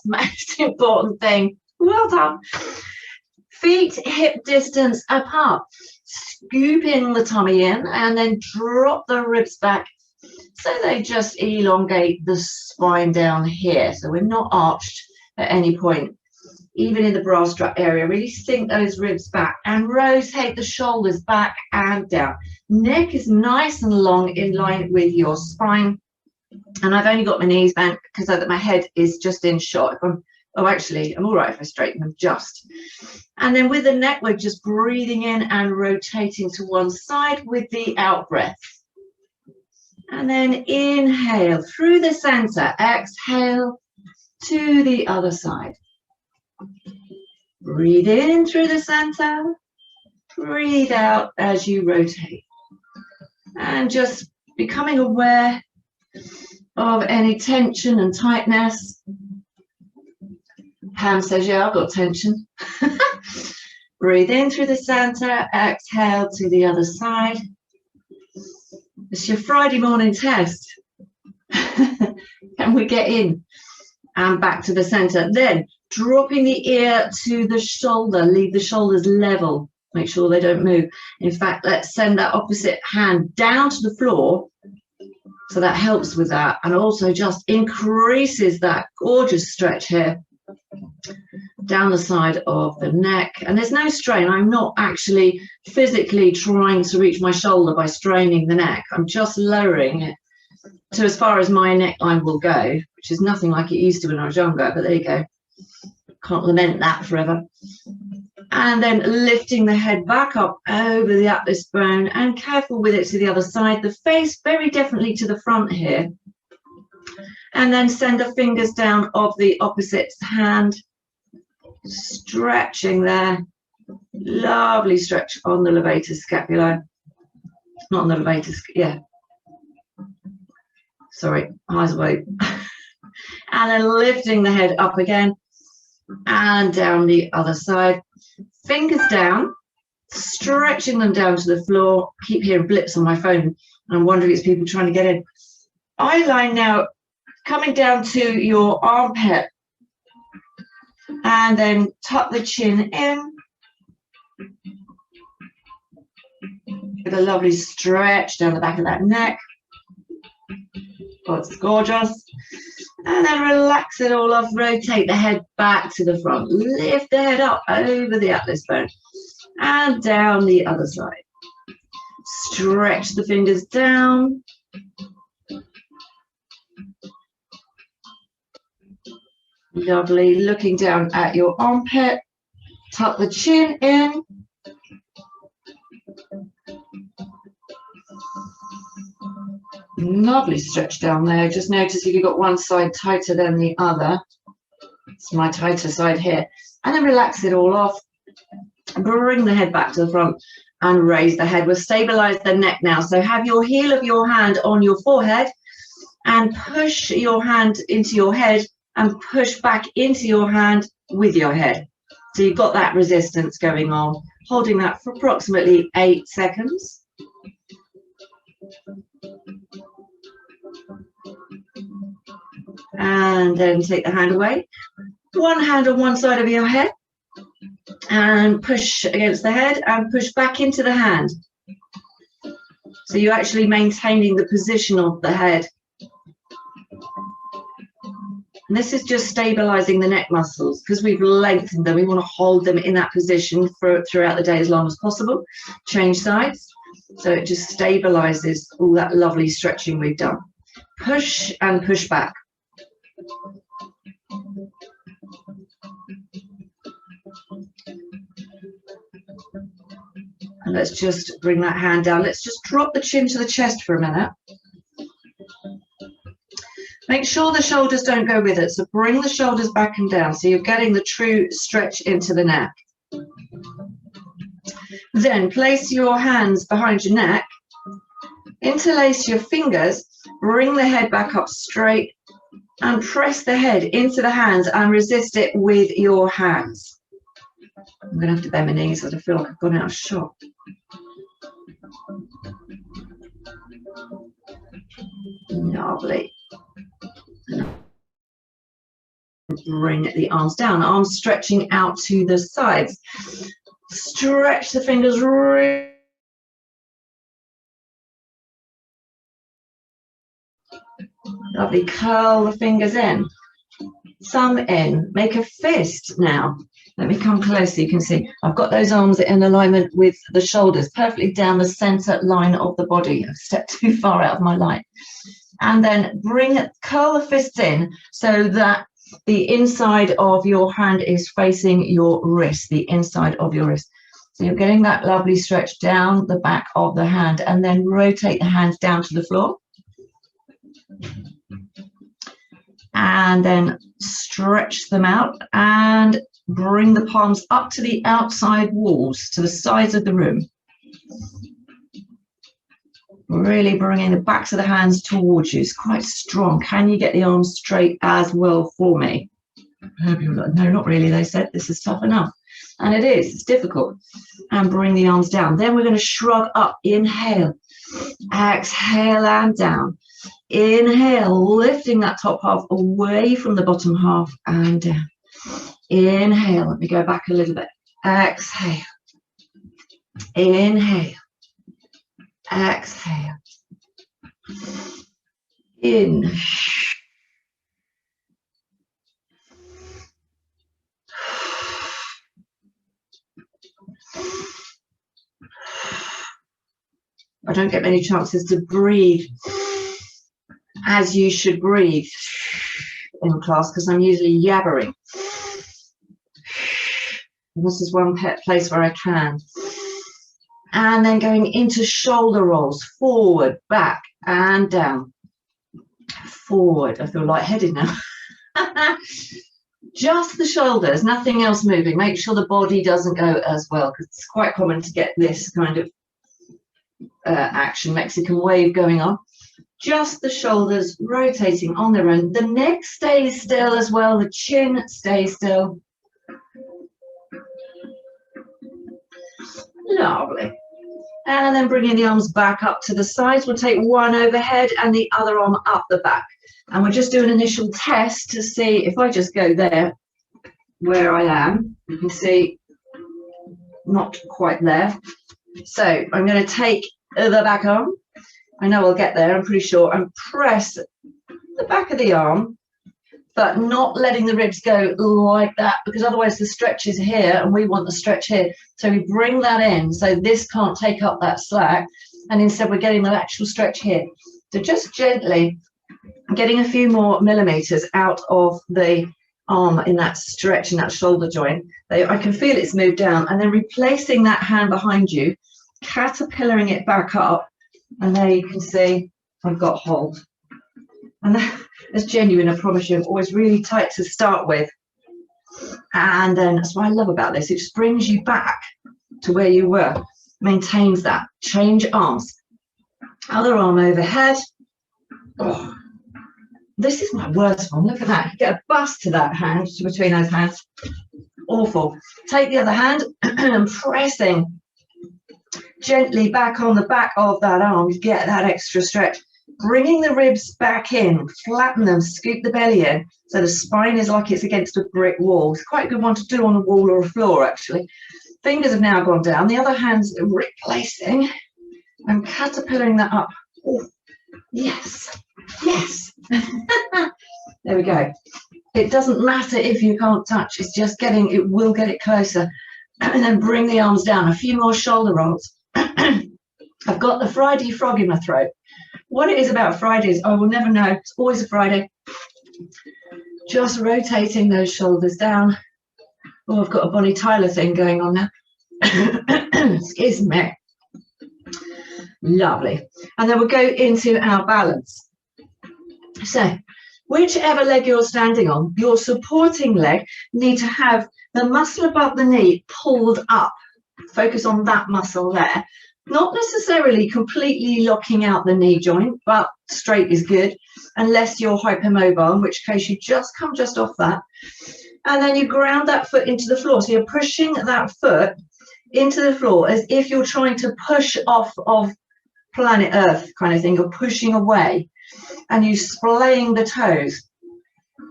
That's the most important thing. Well done. Feet hip distance apart. Scooping the tummy in and then drop the ribs back so they just elongate the spine down here. So we're not arched at any point. Even in the bra strap area, really sink those ribs back and rotate the shoulders back and down. Neck is nice and long in line with your spine. And I've only got my knees bent because my head is just in shot. Actually, I'm all right if I straighten them just. And then with the neck, we're just breathing in and rotating to one side with the out breath. And then inhale through the center, exhale to the other side. Breathe in through the center, breathe out as you rotate. And just becoming aware of any tension and tightness. Pam says, yeah, I've got tension. Breathe in through the center, exhale to the other side. It's your Friday morning test. Can we get in and back to the center? Then dropping the ear to the shoulder, leave the shoulders level. Make sure they don't move. In fact, let's send that opposite hand down to the floor. So that helps with that and also just increases that gorgeous stretch here down the side of the neck. And there's no strain. I'm not actually physically trying to reach my shoulder by straining the neck. I'm just lowering it to as far as my neckline will go, which is nothing like it used to when I was younger, but there you go. Can't lament that forever. And then lifting the head back up over the atlas bone and careful with it to the other side. The face very definitely to the front here. And then send the fingers down of the opposite hand. Stretching there. Lovely stretch on the levator scapula. Not on the levator, yeah. Sorry, eyes wide. And then lifting the head up again and down the other side. Fingers down, stretching them down to the floor. Keep hearing blips on my phone, and I'm wondering if it's people trying to get in. Eye line now coming down to your armpit, and then tuck the chin in. With a lovely stretch down the back of that neck. Oh, it's gorgeous. And then relax it all off. Rotate the head back to the front. Lift the head up over the atlas bone and down the other side. Stretch the fingers down. Lovely. Looking down at your armpit. Tuck the chin in. Lovely stretch down there. Just notice if you've got one side tighter than the other. It's my tighter side here. And then relax it all off. Bring the head back to the front and raise the head. We'll stabilize the neck now. So have your heel of your hand on your forehead and push your hand into your head and push back into your hand with your head. So you've got that resistance going on. Holding that for approximately 8 seconds. And then take the hand away. One hand on one side of your head and push against the head and push back into the hand. So you're actually maintaining the position of the head. And this is just stabilizing the neck muscles because we've lengthened them. We want to hold them in that position throughout the day as long as possible. Change sides. So it just stabilizes all that lovely stretching we've done. Push and push back. And let's just bring that hand down. Let's just drop the chin to the chest for a minute. Make sure the shoulders don't go with it. So bring the shoulders back and down. So you're getting the true stretch into the neck. Then place your hands behind your neck. Interlace your fingers. Bring the head back up straight. And press the head into the hands and resist it with your hands. I'm going to have to bend my knees. I feel like I've gone out of shot. Lovely. bring the arms down, arms stretching out to the sides. Stretch the fingers really. Lovely, curl the fingers in, thumb in, make a fist now. Let me come close so you can see. I've got those arms in alignment with the shoulders, perfectly down the center line of the body. I've stepped too far out of my line. And then curl the fists in so that the inside of your hand is facing your wrist, the inside of your wrist. So you're getting that lovely stretch down the back of the hand, and then rotate the hands down to the floor. And then stretch them out and bring the palms up to the outside walls, to the sides of the room. Really bringing the backs of the hands towards you. It's quite strong. Can you get the arms straight as well for me? No, not really, they said. This is tough enough. And it is. It's difficult. And bring the arms down. Then we're going to shrug up. Inhale. Exhale and down. Inhale, lifting that top half away from the bottom half and down. Inhale. Let me go back a little bit. Exhale. Inhale. Exhale. In. I don't get many chances to breathe as you should breathe in class because I'm usually yabbering. And this is one place where I can. And then going into shoulder rolls, forward, back, and down. Forward. I feel lightheaded now. Just the shoulders, nothing else moving. Make sure the body doesn't go as well, because it's quite common to get this kind of action, Mexican wave going on. Just the shoulders rotating on their own. The neck stays still as well. The chin stays still. Lovely. And then bringing the arms back up to the sides. We'll take one overhead and the other arm up the back. And we'll just do an initial test to see if I just go there where I am. You can see not quite there. So I'm going to take the back arm. I know I'll get there, I'm pretty sure, and press the back of the arm, but not letting the ribs go like that, because otherwise the stretch is here and we want the stretch here. So we bring that in so this can't take up that slack, and instead we're getting the actual stretch here. So just gently getting a few more millimeters out of the arm in that stretch, in that shoulder joint. I can feel it's moved down, and then replacing that hand behind you, caterpillaring it back up, and there you can see I've got hold. And that's genuine, I promise you. I'm always really tight to start with. And then that's what I love about this. It just brings you back to where you were. Maintains that. Change arms. Other arm overhead. Oh, this is my worst one. Look at that. Get a bust to that hand, between those hands. Awful. Take the other hand and pressing gently back on the back of that arm to get that extra stretch. Bringing the ribs back in, flatten them, scoop the belly in, so the spine is like it's against a brick wall. It's quite a good one to do on a wall or a floor, actually. Fingers have now gone down. The other hand's replacing and caterpillaring that up. Oh, yes, yes. There we go. It doesn't matter if you can't touch. It's just getting, it will get it closer. And then bring the arms down. A few more shoulder rolls. I've got the Friday frog in my throat. What it is about Fridays, I will never know. It's always a Friday. Just rotating those shoulders down. Oh, I've got a Bonnie Tyler thing going on now. Excuse me. Lovely. And then we'll go into our balance. So, whichever leg you're standing on, your supporting leg need to have the muscle above the knee pulled up. Focus on that muscle there. Not necessarily completely locking out the knee joint, but straight is good, unless you're hypermobile, in which case you just come just off that. And then you ground that foot into the floor. So you're pushing that foot into the floor as if you're trying to push off of planet Earth kind of thing. You're pushing away and you're splaying the toes.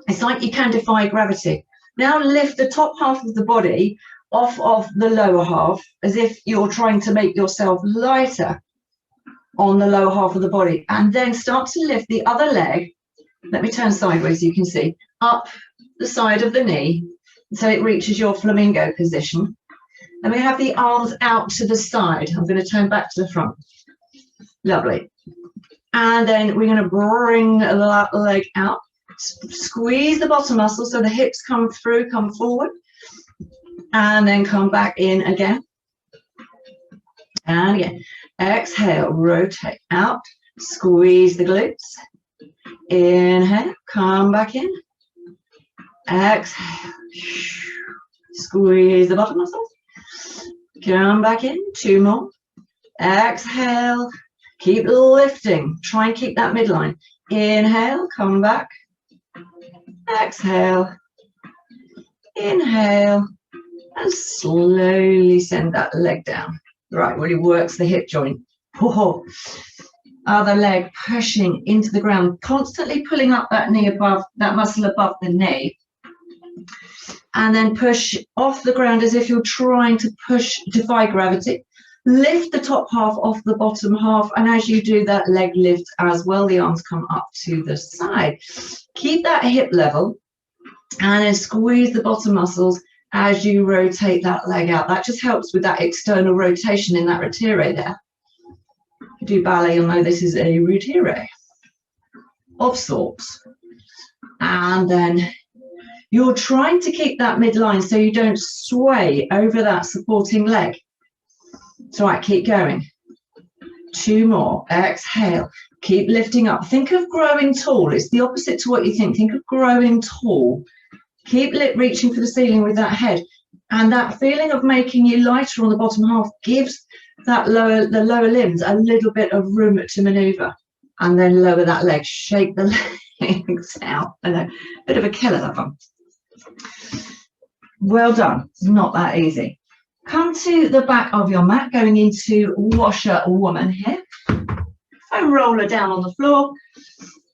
It's like you can defy gravity. Now lift the top half of the body off of the lower half, as if you're trying to make yourself lighter on the lower half of the body, and then start to lift the other leg. Let me turn sideways so you can see, up the side of the knee so it reaches your flamingo position. And we have the arms out to the side. I'm going to turn back to the front. Lovely. And then we're going to bring that leg out. Squeeze the bottom muscle so the hips come through, come forward. And then come back in again. And again. Exhale, rotate out. Squeeze the glutes. Inhale, come back in. Exhale. Squeeze the bottom muscles. Come back in. 2 more. Exhale. Keep lifting. Try and keep that midline. Inhale, come back. Exhale. Inhale. And slowly send that leg down. Right, really works the hip joint. Oh. Other leg pushing into the ground, constantly pulling up that knee above, that muscle above the knee. And then push off the ground as if you're trying to defy gravity. Lift the top half off the bottom half, and as you do that, leg lift as well. The arms come up to the side. Keep that hip level, and then squeeze the bottom muscles as you rotate that leg out. That just helps with that external rotation in that retire there. If you do ballet, you'll know this is a retire of sorts. And then you're trying to keep that midline so you don't sway over that supporting leg. It's all right, keep going. 2 more. Exhale. Keep lifting up. Think of growing tall. It's the opposite to what you think. Think of growing tall. Keep reaching for the ceiling with that head. And that feeling of making you lighter on the bottom half gives that the lower limbs a little bit of room to maneuver. And then lower that leg. Shake the legs out. And a bit of a killer, that one. Well done. It's not that easy. Come to the back of your mat, going into washer woman here. Foam roller down on the floor.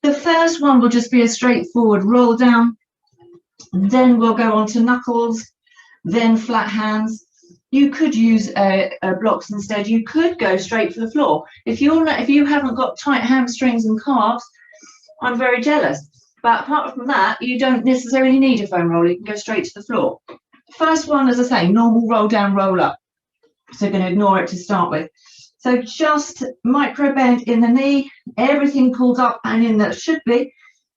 The first one will just be a straightforward roll down. Then we'll go on to knuckles, then flat hands. You could use blocks instead. You could go straight for the floor. If you haven't got tight hamstrings and calves, I'm very jealous. But apart from that, you don't necessarily need a foam roller. You can go straight to the floor. First one, as I say, normal roll down, roll up. So you're going to ignore it to start with. So just micro bend in the knee, everything pulled up and in that should be.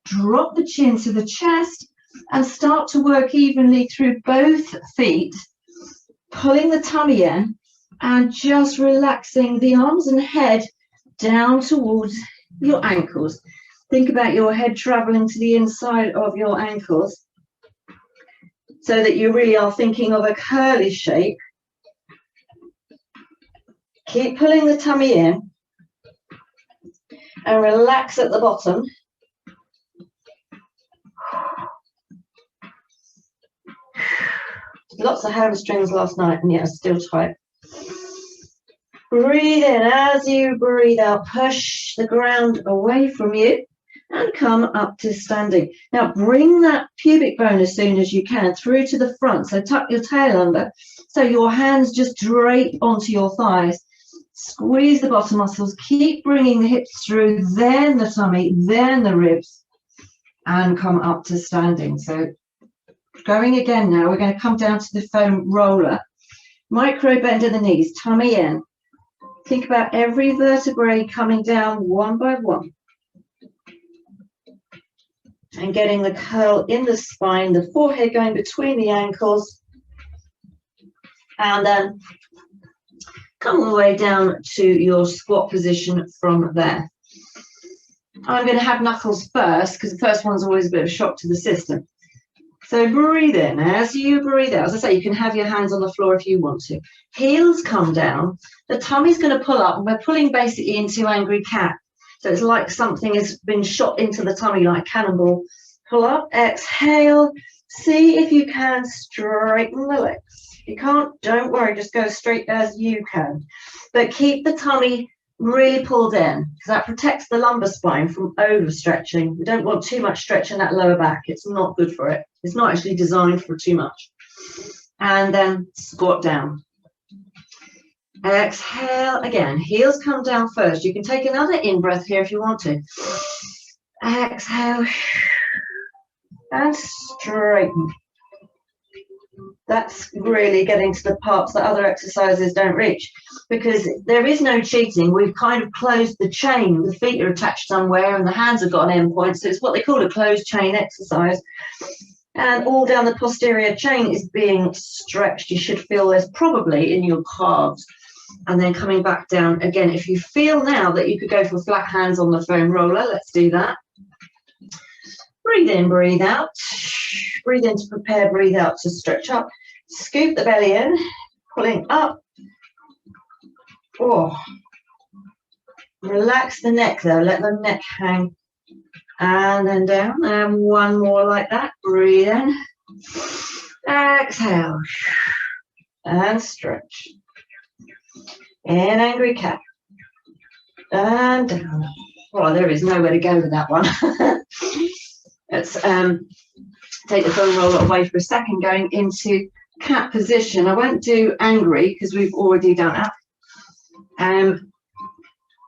Drop the chin to the chest and start to work evenly through both feet, pulling the tummy in and just relaxing the arms and head down towards your ankles. Think about your head traveling to the inside of your ankles, so that you really are thinking of a curly shape. Keep pulling the tummy in and relax at the bottom. Lots of hamstrings last night and yet still tight. Breathe in. As you breathe out, push the ground away from you and come up to standing. Now bring that pubic bone as soon as you can through to the front. So tuck your tail under so your hands just drape onto your thighs. Squeeze the bottom muscles. Keep bringing the hips through, then the tummy, then the ribs, and come up to standing. So going again now, we're going to come down to the foam roller. Micro bend in the knees, tummy in. Think about every vertebrae coming down one by one. And getting the curl in the spine, the forehead going between the ankles. And then come all the way down to your squat position from there. I'm going to have knuckles first because the first one's always a bit of a shock to the system. So breathe in. As you breathe out, as I say, you can have your hands on the floor if you want to. Heels come down. The tummy's going to pull up. We're pulling basically into angry cat. So it's like something has been shot into the tummy like cannonball. Pull up, exhale. See if you can straighten the legs. If you can't, don't worry, just go straight as you can. But keep the tummy Really pulled in, because that protects the lumbar spine from overstretching. We don't want too much stretch in that lower back. It's not good for it. It's not actually designed for too much. And then squat down. Exhale again. Heels come down first. You can take another in-breath here if you want to. Exhale. And straighten. That's really getting to the parts that other exercises don't reach, because there is no cheating. We've kind of closed the chain. The feet are attached somewhere and the hands have got an end point. So it's what they call a closed chain exercise. And all down the posterior chain is being stretched. You should feel this probably in your calves. And then coming back down again. If you feel now that you could go for flat hands on the foam roller, let's do that. Breathe in, breathe out. Breathe in to prepare, breathe out to stretch up. Scoop the belly in, pulling up. Oh. Relax the neck though, let the neck hang. And then down, and one more like that. Breathe in. Exhale. And stretch. In angry cat. And down. Oh, there is nowhere to go with that one. Let's take the foam roller away for a second, going into cat position. I won't do angry because we've already done that.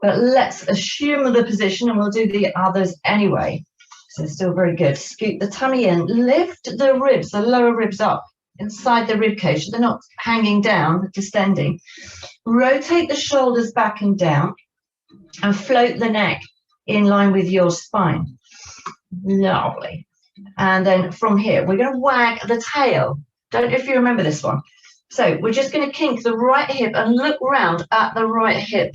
But let's assume the position and we'll do the others anyway. So still very good. Scoop the tummy in, lift the ribs, the lower ribs up inside the rib cage. So they're not hanging down, distending. Rotate the shoulders back and down and float the neck in line with your spine. Lovely. And then from here, we're going to wag the tail. Don't know if you remember this one. So we're just going to kink the right hip and look round at the right hip.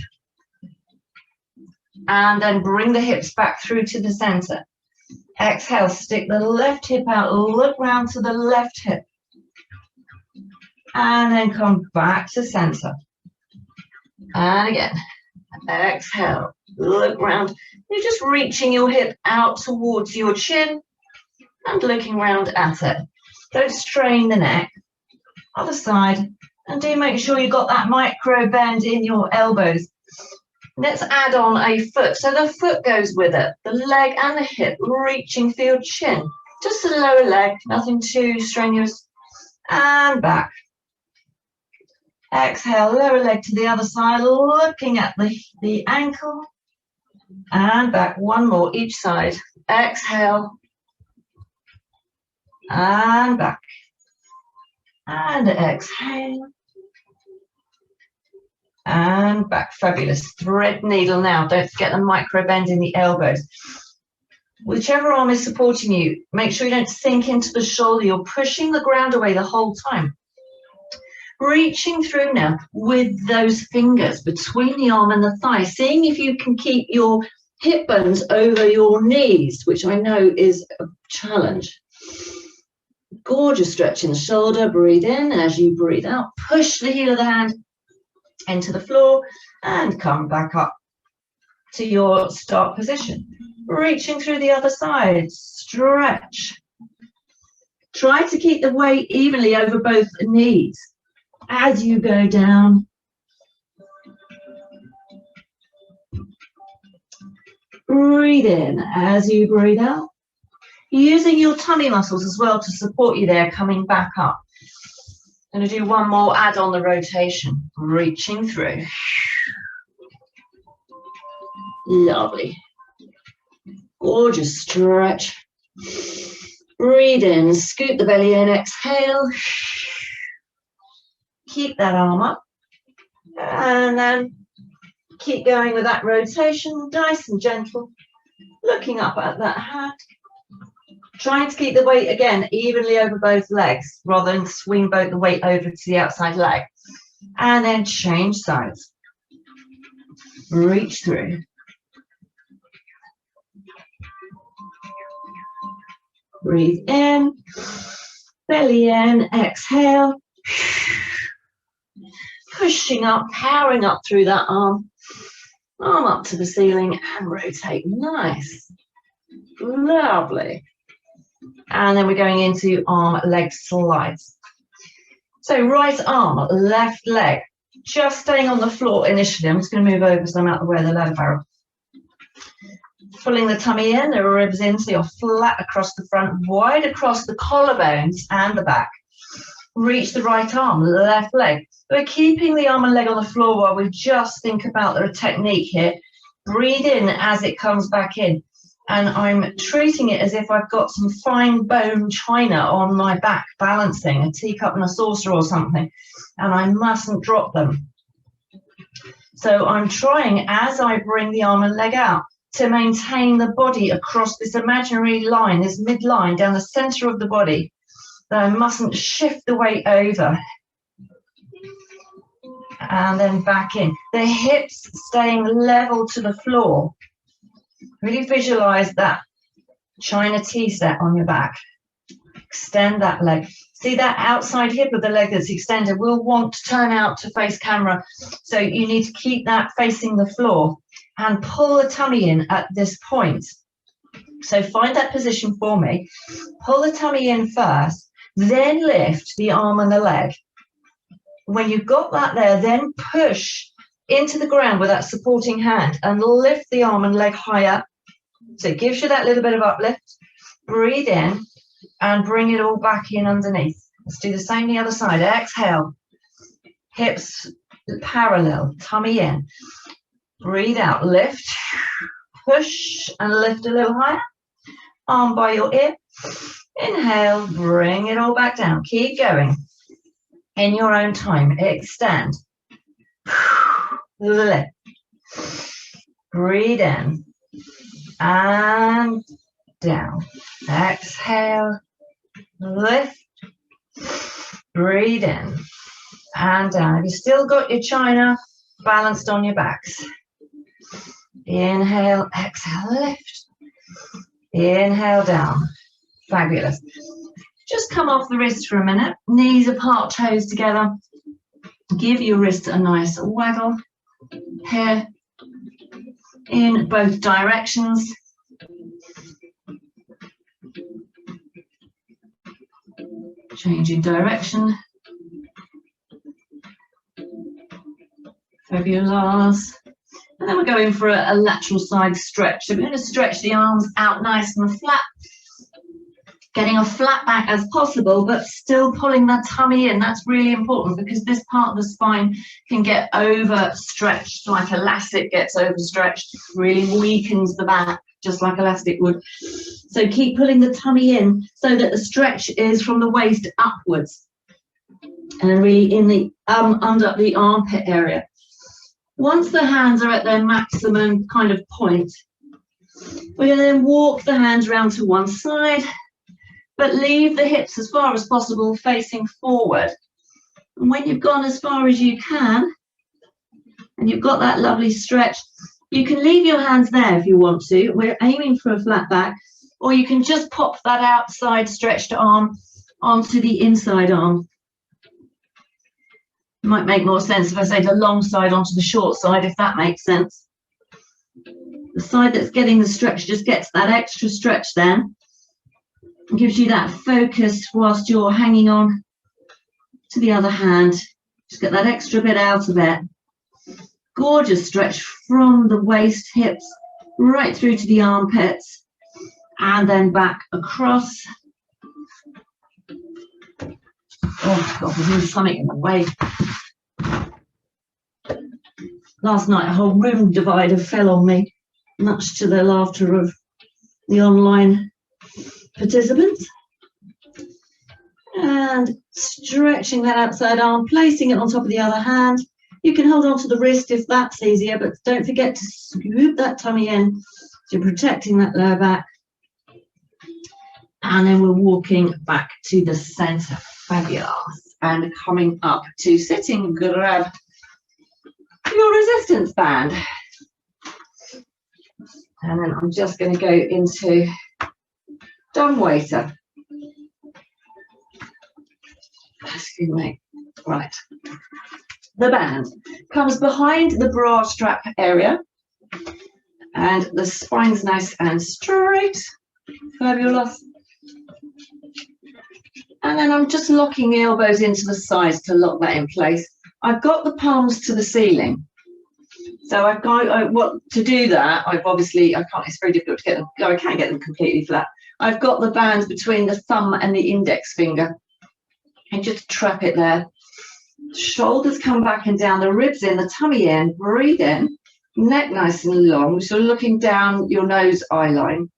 And then bring the hips back through to the center. Exhale, stick the left hip out, look round to the left hip. And then come back to center. And again, exhale, look round. You're just reaching your hip out towards your chin and looking round at it. Don't strain the neck. Other side. And do make sure you've got that micro bend in your elbows. Let's add on a foot. So the foot goes with it. The leg and the hip reaching for your chin. Just the lower leg, nothing too strenuous. And back. Exhale, lower leg to the other side, looking at the ankle. And back, one more each side. Exhale. And back. And exhale. And back. Fabulous. Thread needle now. Don't forget the micro bend in the elbows. Whichever arm is supporting you, make sure you don't sink into the shoulder. You're pushing the ground away the whole time. Reaching through now with those fingers between the arm and the thigh, seeing if you can keep your hip bones over your knees, which I know is a challenge. Gorgeous stretch in the shoulder. Breathe in as you breathe out. Push the heel of the hand into the floor and come back up to your start position. Reaching through the other side. Stretch. Try to keep the weight evenly over both knees as you go down. Breathe in as you breathe out. Using your tummy muscles as well to support you there, coming back up. Going to do one more, add on the rotation. Reaching through. Lovely. Gorgeous stretch. Breathe in, scoop the belly in, exhale. Keep that arm up. And then keep going with that rotation, nice and gentle. Looking up at that hand. Trying to keep the weight, again, evenly over both legs, rather than swing both the weight over to the outside leg. And then change sides. Reach through. Breathe in, belly in, exhale. Pushing up, powering up through that arm. Arm up to the ceiling and rotate. Nice. Lovely. And then we're going into arm leg slides. So right arm, left leg. just staying on the floor initially. I'm just going to move over so I'm out of the way of the ladder barrel. Pulling the tummy in, the ribs in, so you're flat across the front, wide across the collarbones and the back. Reach the right arm, left leg. We're keeping the arm and leg on the floor while we just think about the technique here. Breathe in as it comes back in. And I'm treating it as if I've got some fine bone china on my back, balancing a teacup and a saucer or something, and I mustn't drop them. So I'm trying, as I bring the arm and leg out, to maintain the body across this imaginary line, this midline down the center of the body, that I mustn't shift the weight over. And then back in. The hips staying level to the floor. Really visualize that China tea set on your back. Extend that leg. See that outside hip of the leg that's extended will want to turn out to face camera. So you need to keep that facing the floor and pull the tummy in at this point. So find that position for me. Pull the tummy in first, then lift the arm and the leg. When you've got that there, then push into the ground with that supporting hand and lift the arm and leg higher. So it gives you that little bit of uplift. Breathe in and bring it all back in underneath. Let's do the same the other side. Exhale. Hips parallel, tummy in. Breathe out, lift, push and lift a little higher. Arm by your ear. Inhale, bring it all back down. Keep going. In your own time, extend. Lift. Breathe in and down. Exhale, lift. Breathe in and down. Have you still got your china balanced on your backs? Inhale, exhale, lift. Inhale, down. Fabulous. Just come off the wrist for a minute. Knees apart, toes together. Give your wrist a nice waggle here in both directions. Changing direction. Fabulous. And then we're going for a lateral side stretch. So we're going to stretch the arms out nice and flat. Getting a flat back as possible, but still pulling that tummy in. That's really important because this part of the spine can get overstretched, like elastic gets overstretched, really weakens the back, just like elastic would. So keep pulling the tummy in so that the stretch is from the waist upwards and really in the under the armpit area. Once the hands are at their maximum kind of point, we're going to then walk the hands round to one side, but leave the hips as far as possible facing forward. And when you've gone as far as you can, and you've got that lovely stretch, you can leave your hands there if you want to. We're aiming for a flat back, or you can just pop that outside stretched arm onto the inside arm. It might make more sense if I say the long side onto the short side, if that makes sense. The side that's getting the stretch just gets that extra stretch then. It gives you that focus whilst you're hanging on to the other hand. Just get that extra bit out of it. Gorgeous stretch from the waist, hips, right through to the armpits, and then back across. Oh God, there's something in the way. Last night, a whole room divider fell on me, much to the laughter of the online participants. And stretching that outside arm, placing it on top of the other hand. You can hold on to the wrist if that's easier, but don't forget to scoop that tummy in so you're protecting that lower back. And then we're walking back to the center. Fabulous. And coming up to sitting, grab your resistance band. And then I'm just going to go into dumbwaiter. Excuse me. Right. The band comes behind the bra strap area, and the spine's nice and straight. Fabulous. And then I'm just locking the elbows into the sides to lock that in place. I've got the palms to the ceiling. So I've got what to do that. I can't. It's very difficult to get them. I can't get them completely flat. I've got the bands between the thumb and the index finger, and just trap it there. Shoulders come back and down, the ribs in, the tummy in. Breathe in, neck nice and long, so looking down your nose eye line.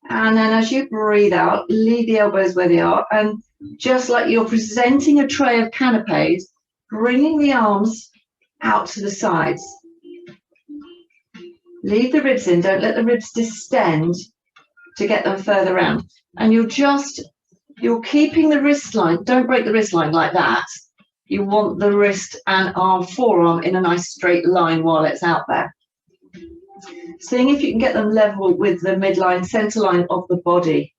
And then as you breathe out, leave the elbows where they are, and just like you're presenting a tray of canapes, bringing the arms out to the sides. Leave the ribs in, don't let the ribs distend to get them further round. And you're keeping the wrist line, don't break the wrist line like that. You want the wrist and forearm in a nice straight line while it's out there. Seeing if you can get them level with the midline, center line of the body,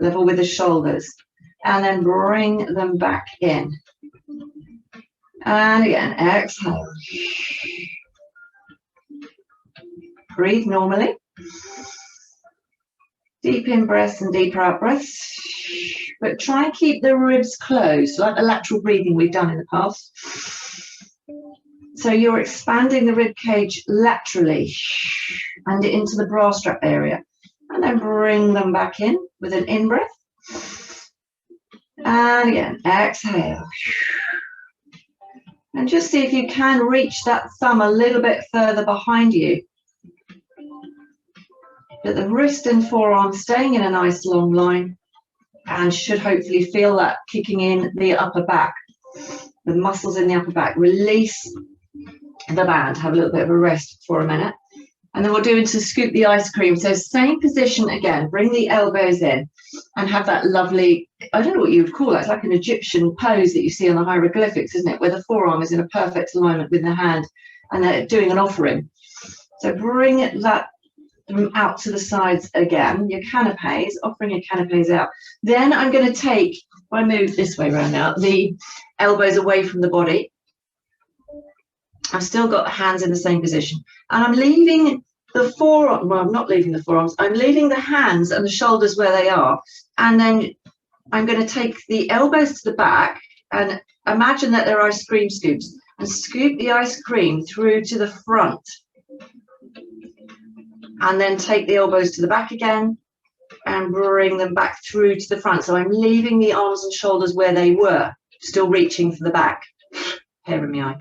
level with the shoulders, and then bring them back in. And again, exhale. Breathe normally. Deep in breaths and deeper out breaths. But try and keep the ribs closed, like the lateral breathing we've done in the past. So you're expanding the rib cage laterally and into the bra strap area. And then bring them back in with an in-breath. And again, exhale. And just see if you can reach that thumb a little bit further behind you. But the wrist and forearm staying in a nice long line, and should hopefully feel that kicking in the upper back, the muscles in the upper back. Release the band, have a little bit of a rest for a minute. And then we'll do into scoop the ice cream. So same position again, bring the elbows in and have that lovely, I don't know what you would call that, it's like an Egyptian pose that you see on the hieroglyphics, isn't it? Where the forearm is in a perfect alignment with the hand and they're doing an offering. So bring that out to the sides again, your canapes, offering your canapes out. Then I'm going to take, if I move this way around now, the elbows away from the body. I've still got the hands in the same position. And I'm leaving the forearm, well, I'm not leaving the forearms, I'm leaving the hands and the shoulders where they are. And then I'm going to take the elbows to the back and imagine that they're ice cream scoops and scoop the ice cream through to the front. And then take the elbows to the back again and bring them back through to the front. So I'm leaving the arms and shoulders where they were, still reaching for the back. Hair in my eye.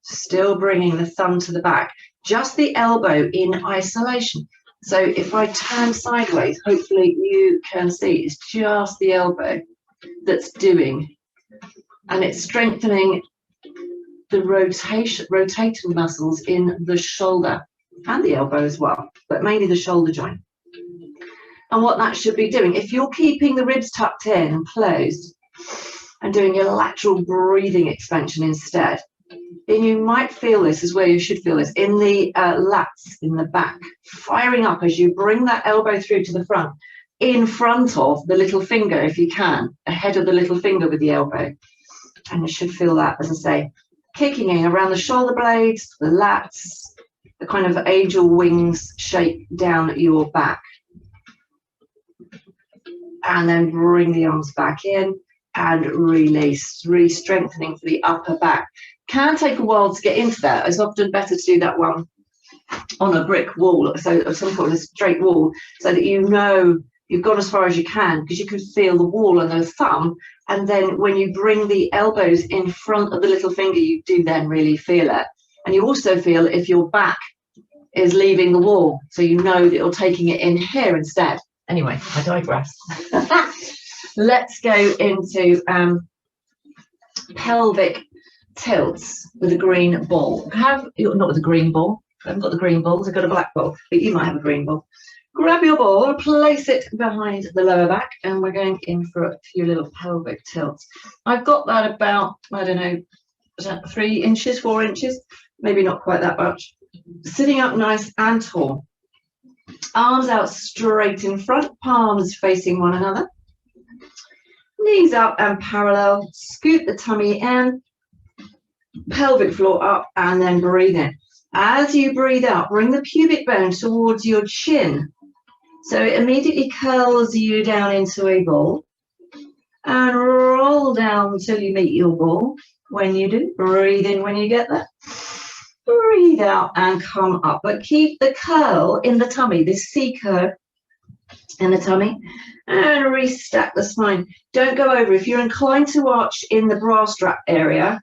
Still bringing the thumb to the back. Just the elbow in isolation. So if I turn sideways, hopefully you can see it's just the elbow that's doing. And it's strengthening the rotating muscles in the shoulder and the elbow as well, but mainly the shoulder joint. And what that should be doing, if you're keeping the ribs tucked in and closed and doing your lateral breathing expansion instead, then you might feel this is where you should feel this in the lats in the back, firing up as you bring that elbow through to the front, in front of the little finger if you can, ahead of the little finger with the elbow. And you should feel that, as I say, kicking in around the shoulder blades, the lats, the kind of angel wings shape down your back. And then bring the arms back in and release, re-strengthening for the upper back. Can take a while to get into that. It's often better to do that one on a brick wall, so some sort of a straight wall, so that you know you've gone as far as you can, because you can feel the wall and the thumb. And then when you bring the elbows in front of the little finger, you do then really feel it. And you also feel if your back is leaving the wall, so you know that you're taking it in here instead. Anyway, I digress. Let's go into pelvic tilts with a green ball. Not with a green ball. I haven't got the green balls. I've got a black ball, but you might have a green ball. Grab your ball, place it behind the lower back, and we're going in for a few little pelvic tilts. I've got that about, I don't know, is that 3 inches, 4 inches? Maybe not quite that much. Sitting up nice and tall. Arms out straight in front, palms facing one another. Knees up and parallel. Scoot the tummy in. Pelvic floor up, and then breathe in. As you breathe out, bring the pubic bone towards your chin. So it immediately curls you down into a ball. and roll down until you meet your ball. When you do, breathe in when you get there. Breathe out and come up, but keep the curl in the tummy, this C curve in the tummy, and restack the spine. Don't go over. If you're inclined to arch in the bra strap area,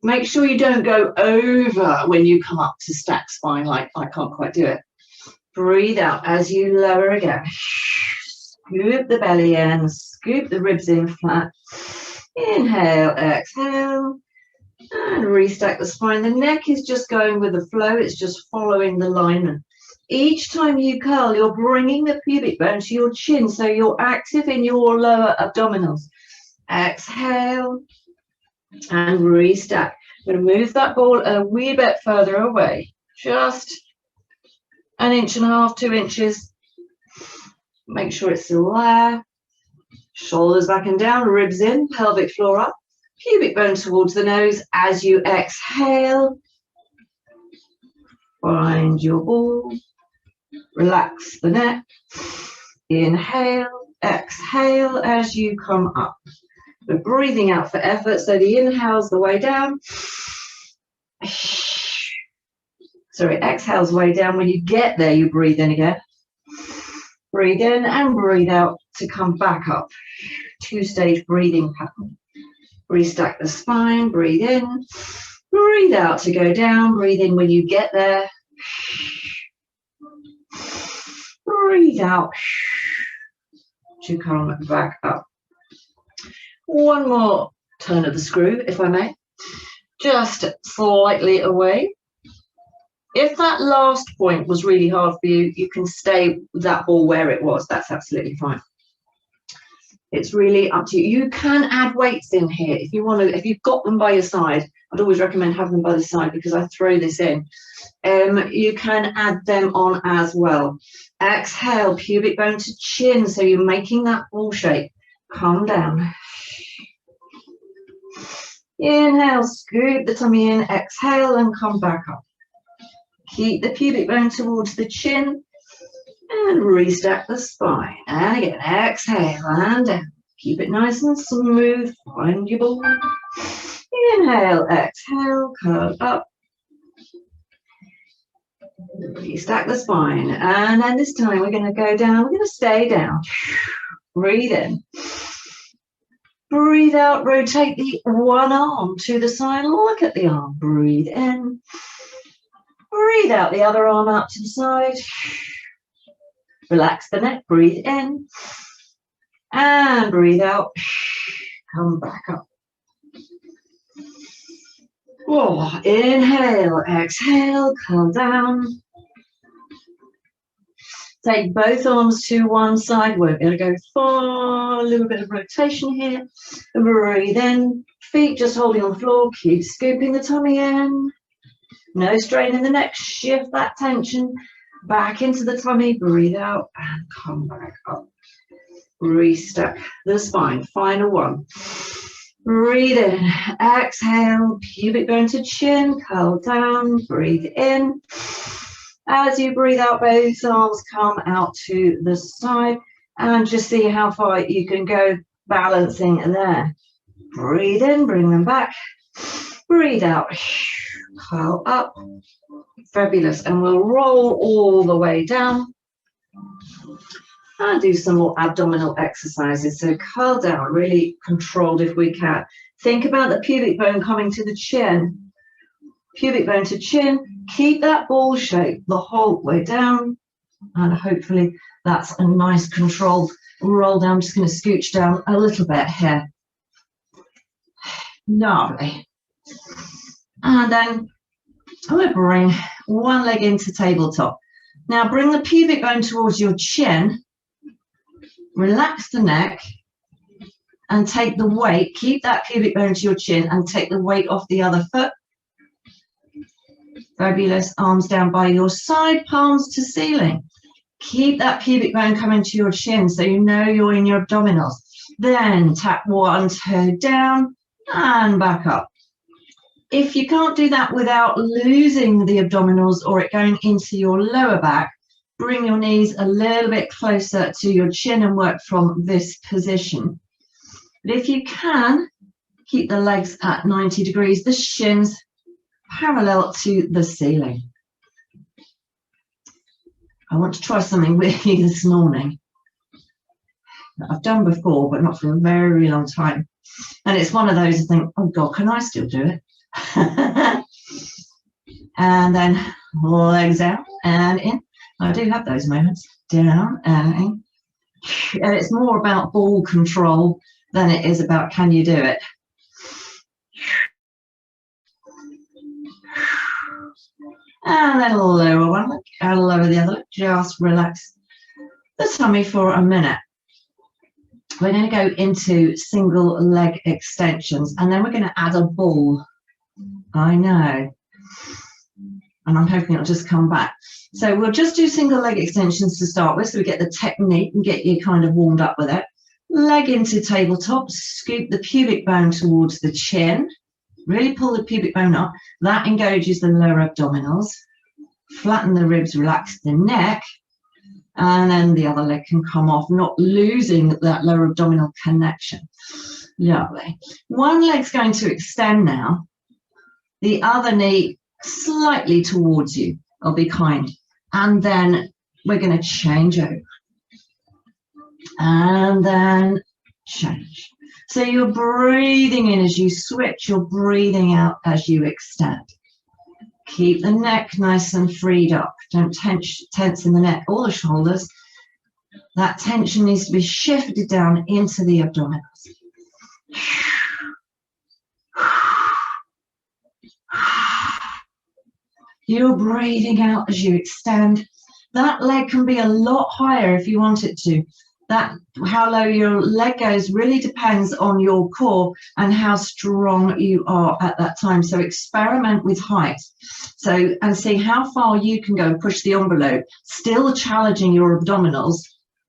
make sure you don't go over when you come up to stack spine, like I can't quite do it. Breathe out as you lower again. Scoop the belly in, scoop the ribs in flat. Inhale, exhale, and restack the spine. The neck is just going with the flow. It's just following the alignment. Each time you curl, you're bringing the pubic bone to your chin, so you're active in your lower abdominals. Exhale and restack. I'm going to move that ball a wee bit further away, just 1.5 inches, 2 inches. Make sure it's still there. Shoulders back and down, ribs in, pelvic floor up, pubic bone towards the nose. As you exhale, find your ball, relax the neck, inhale, exhale as you come up. We're breathing out for effort, so the inhale's the way down. Sorry, exhale's the way down. When you get there, you breathe in again. Breathe in and breathe out to come back up. 2-stage breathing pattern. Restack the spine, breathe in, breathe out to go down, breathe in when you get there. Breathe out to come back up. One more turn of the screw, if I may. Just slightly away. If that last point was really hard for you, you can stay with that ball where it was. That's absolutely fine. It's really up to you. You can add weights in here if you want to. If you've got them by your side, I'd always recommend having them by the side because I throw this in. You can add them on as well. Exhale, pubic bone to chin, so you're making that ball shape. Calm down. Inhale, scoop the tummy in, exhale and come back up. Keep the pubic bone towards the chin and restack the spine. And again, exhale and down. Keep it nice and smooth. Find your ball. Inhale, exhale, curl up. Restack the spine. And then this time we're going to go down. We're going to stay down. Breathe in. Breathe out. Rotate the one arm to the side. Look at the arm. Breathe in. Breathe out the other arm out to the side. Relax the neck. Breathe in. And breathe out. Come back up. Oh, inhale, exhale, come down. Take both arms to one side. We're going to go for a little bit of rotation here. Breathe in. Feet just holding on the floor. Keep scooping the tummy in. No strain in the neck. Shift that tension back into the tummy. Breathe out and come back up. Restack the spine. Final one. Breathe in. Exhale. Pubic bone to chin. Curl down. Breathe in. As you breathe out, both arms come out to the side. And just see how far you can go balancing there. Breathe in. Bring them back. Breathe out. Curl up. Fabulous. And we'll roll all the way down and do some more abdominal exercises. So curl down, really controlled if we can. Think about the pubic bone coming to the chin. Pubic bone to chin. Keep that ball shape the whole way down. And hopefully that's a nice controlled roll down. I'm just going to scooch down a little bit here. Lovely. And then I'm going to bring one leg into tabletop. Now bring the pubic bone towards your chin. Relax the neck and take the weight. Keep that pubic bone to your chin and take the weight off the other foot. Fabulous. Arms down by your side, palms to ceiling. Keep that pubic bone coming to your chin so you know you're in your abdominals. Then tap one toe down and back up. If you can't do that without losing the abdominals or it going into your lower back, bring your knees a little bit closer to your chin and work from this position. But if you can, keep the legs at 90 degrees, the shins parallel to the ceiling. I want to try something with you this morning that I've done before, but not for a very long time. And it's one of those I think, oh God, can I still do it? And then legs out and in. I do have those moments. Down and in. And it's more about ball control than it is about can you do it. And then lower one leg, and lower the other leg. Just relax the tummy for a minute. We're going to go into single leg extensions, and then we're going to add a ball. I know. And I'm hoping it'll just come back. So we'll just do single leg extensions to start with, so we get the technique and get you kind of warmed up with it. Leg into tabletop, scoop the pubic bone towards the chin. Really pull the pubic bone up. That engages the lower abdominals. Flatten the ribs, relax the neck. And then the other leg can come off, not losing that lower abdominal connection. Lovely. One leg's going to extend now. The other knee slightly towards you. I'll be kind. And then we're going to change over. And then change. So you're breathing in as you switch, you're breathing out as you extend. Keep the neck nice and freed up. Don't tense in the neck or the shoulders. That tension needs to be shifted down into the abdominals. You're breathing out as you extend. That leg can be a lot higher if you want it to. How low your leg goes really depends on your core and how strong you are at that time. So experiment with height. And see how far you can go and push the envelope, still challenging your abdominals,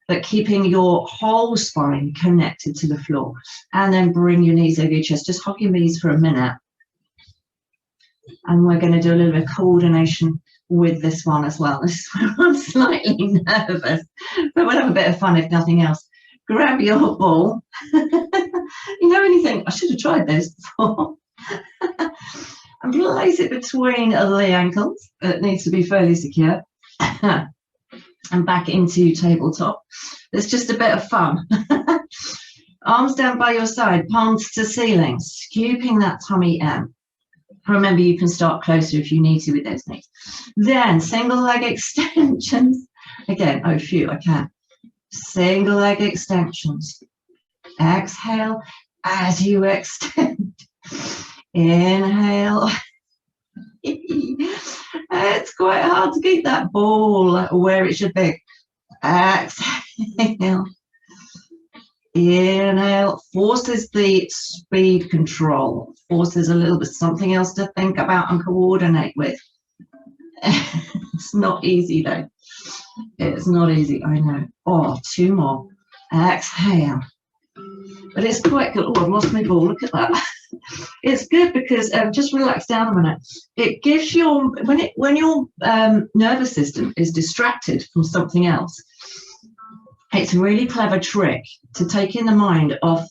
but keeping your whole spine connected to the floor. And then bring your knees over your chest. Just hug your knees for a minute. And we're going to do a little bit of coordination with this one as well. This is where I'm slightly nervous, but we'll have a bit of fun if nothing else. Grab your ball. You know anything? I should have tried this before. And place it between the ankles. It needs to be fairly secure. And back into tabletop. It's just a bit of fun. Arms down by your side, palms to ceiling, scooping that tummy in. Remember, you can start closer if you need to with those knees. Then single leg extensions. Again, oh phew, I can. Single leg extensions. Exhale as you extend. Inhale. It's quite hard to keep that ball where it should be. Exhale. Inhale, forces the speed control, forces a little bit something else to think about and coordinate with. It's not easy though. It's not easy, I know. Oh, two more. Exhale. But it's quite good. Oh, I've lost my ball. Look at that. It's good because just relax down a minute. It gives your when your nervous system is distracted from something else. It's a really clever trick to take in the mind off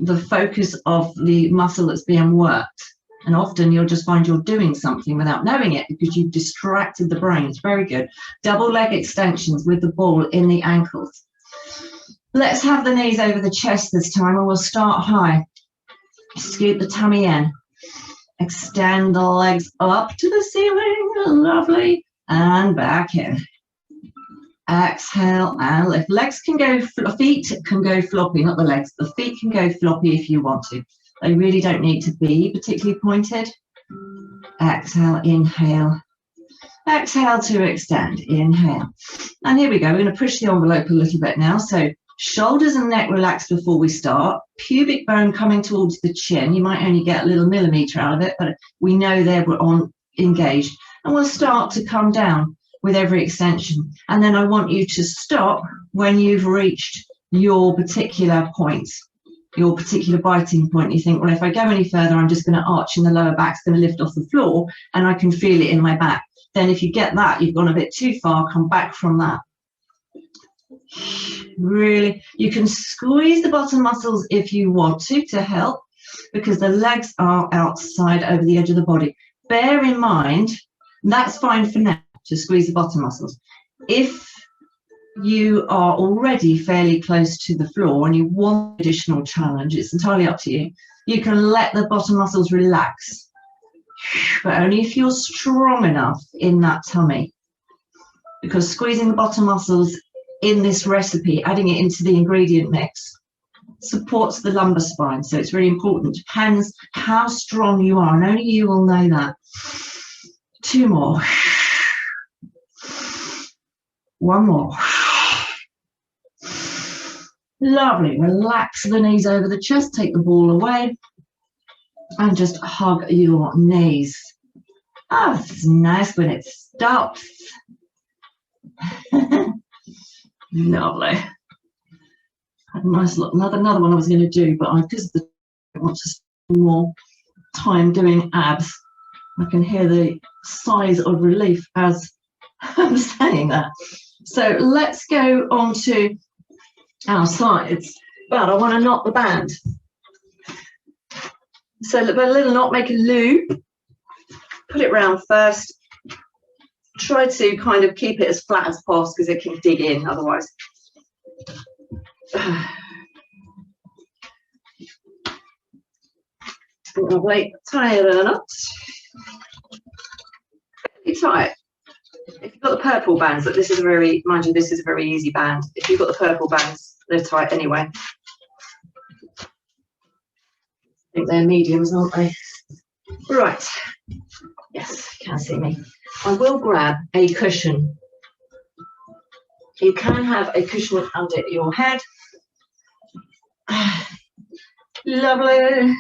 the focus of the muscle that's being worked. And often you'll just find you're doing something without knowing it because you've distracted the brain. It's very good. Double leg extensions with the ball in the ankles. Let's have the knees over the chest this time, and we'll start high. Scoop the tummy in. Extend the legs up to the ceiling. Lovely. And back in. Exhale and lift. Legs can go, feet can go floppy, not the legs. The feet can go floppy if you want to. They really don't need to be particularly pointed. Exhale, inhale. Exhale to extend. Inhale. And here we go. We're going to push the envelope a little bit now. So shoulders and neck relaxed before we start. Pubic bone coming towards the chin. You might only get a little millimetre out of it, but we know there we're on engaged. And we'll start to come down with every extension. And then I want you to stop when you've reached your particular point, your particular biting point. You think, well, if I go any further, I'm just going to arch and the lower back's going to lift off the floor and I can feel it in my back. Then if you get that, you've gone a bit too far, come back from that. Really, you can squeeze the bottom muscles if you want to help, because the legs are outside over the edge of the body. Bear in mind, that's fine for now, to squeeze the bottom muscles. If you are already fairly close to the floor and you want additional challenge, it's entirely up to you. You can let the bottom muscles relax, but only if you're strong enough in that tummy, because squeezing the bottom muscles in this recipe, adding it into the ingredient mix, supports the lumbar spine. So it's really important. Depends how strong you are, and only you will know that. 2 more. 1 more. Lovely. Relax the knees over the chest, take the ball away, and just hug your knees. Ah, it's nice when it stops. Lovely. Had a nice look. Another one I was going to do, but because I want to spend more time doing abs, I can hear the sighs of relief as I'm saying that. So let's go on to our sides, but I want to knot the band. So a little knot, make a loop, put it round first. Try to kind of keep it as flat as possible because it can dig in otherwise. Lovely. Tie it in a knot. Fairly tight. If you've got the purple bands, but this is a very, mind you, this is a very easy band. If you've got the purple bands, they're tight anyway. I think they're mediums, aren't they? Right. Yes, you can see me. I will grab a cushion. You can have a cushion under your head. Lovely.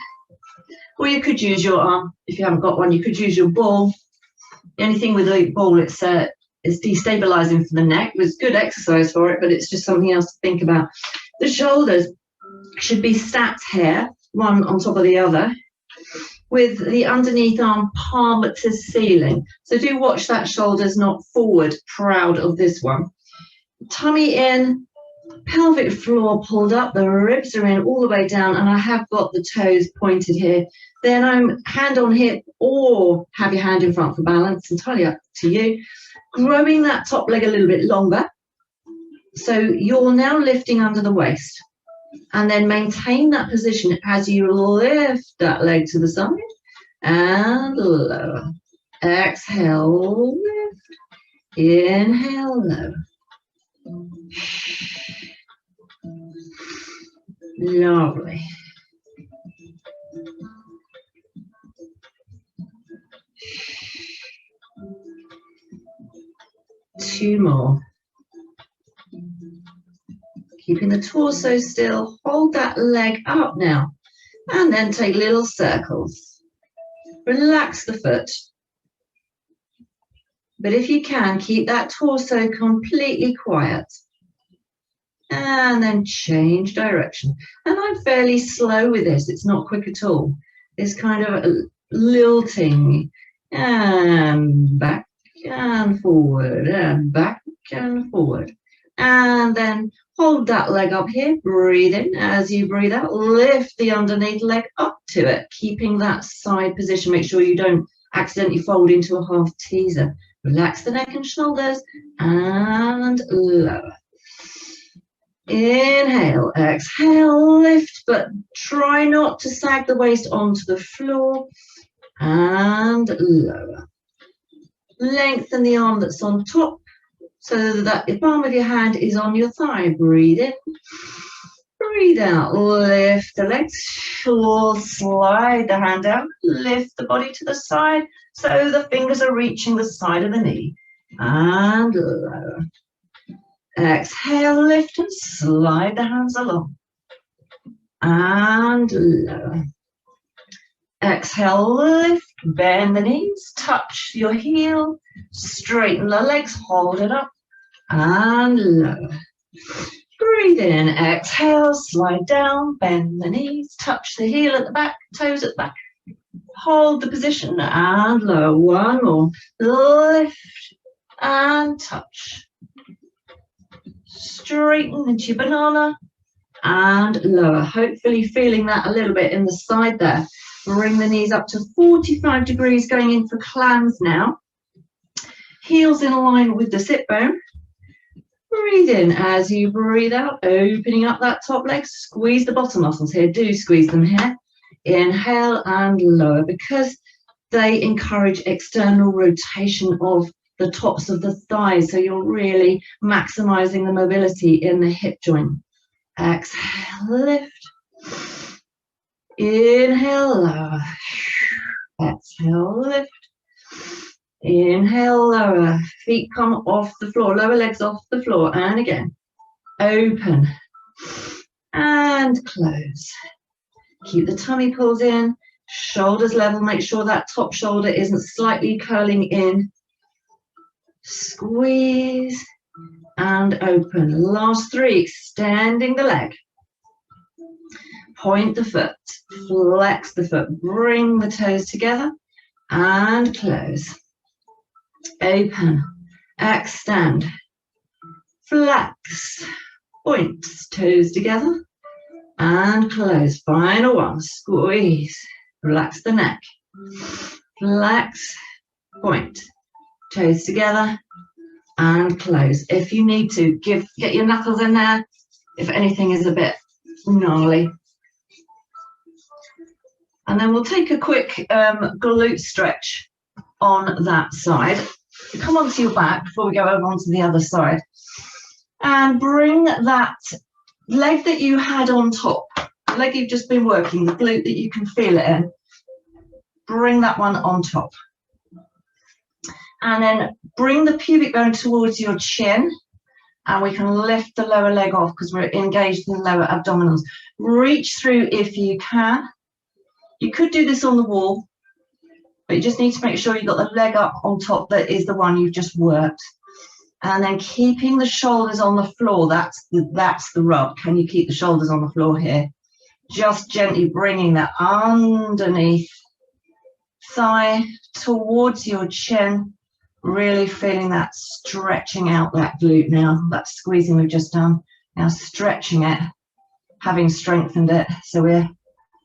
Or you could use your arm. If you haven't got one, you could use your ball. The only thing with the ball, it's destabilizing for the neck. It was good exercise for it, but it's just something else to think about. The shoulders should be stacked here, one on top of the other, with the underneath arm palm to ceiling. So do watch that shoulders not forward, proud of this one. Tummy in, pelvic floor pulled up, the ribs are in all the way down, and I have got the toes pointed here. Then I'm hand on hip or have your hand in front for balance, entirely up to you. Growing that top leg a little bit longer. So you're now lifting under the waist, and then maintain that position as you lift that leg to the side and lower. Exhale, lift. Inhale, lower. Lovely. Two more. Keeping the torso still, hold that leg up now, and then take little circles. Relax the foot. But if you can, keep that torso completely quiet. And then change direction. And I'm fairly slow with this, it's not quick at all. It's kind of a lilting, and back and forward, and back and forward. And then hold that leg up here, breathe in. As you breathe out, lift the underneath leg up to it, keeping that side position. Make sure you don't accidentally fold into a half teaser. Relax the neck and shoulders, and lower. Inhale, exhale, lift, but try not to sag the waist onto the floor, and lower. Lengthen the arm that's on top so that the palm of your hand is on your thigh. Breathe in, breathe out, lift the legs, slide the hand down, lift the body to the side so the fingers are reaching the side of the knee, and lower. Exhale, lift and slide the hands along, and lower. Exhale, lift, bend the knees, touch your heel, straighten the legs, hold it up, and lower. Breathe in, exhale, slide down, bend the knees, touch the heel at the back, toes at the back. Hold the position and lower. One more, lift and touch. straighten into your banana and lower. Hopefully feeling that a little bit in the side there. Bring the knees up to 45 degrees, going in for clams now. Heels in line with the sit bone. Breathe in as you breathe out, opening up that top leg. Squeeze the bottom muscles here. Do squeeze them here. Inhale and lower, because they encourage external rotation of the tops of the thighs. So you're really maximizing the mobility in the hip joint. Exhale, lift. Inhale, lower. Exhale, lift. Inhale, lower. Feet come off the floor, lower legs off the floor. And again, open and close. Keep the tummy pulled in, shoulders level. Make sure that top shoulder isn't slightly curling in. Squeeze and open. Last three, extending the leg. Point the foot, flex the foot, bring the toes together and close. Open, extend, flex, point, toes together and close. Final one, squeeze, relax the neck, flex, point, toes together and close. If you need to, get your knuckles in there if anything is a bit gnarly. And then we'll take a quick glute stretch on that side. Come onto your back before we go over onto the other side. And bring that leg that you had on top, the leg you've just been working, the glute that you can feel it in, bring that one on top. And then bring the pubic bone towards your chin, and we can lift the lower leg off because we're engaged in the lower abdominals. Reach through if you can. You could do this on the wall, but you just need to make sure you've got the leg up on top that is the one you've just worked. And then keeping the shoulders on the floor, that's the rub. Can you keep the shoulders on the floor here? Just gently bringing that underneath thigh towards your chin, really feeling that stretching out that glute now, that squeezing we've just done. Now stretching it, having strengthened it. So we're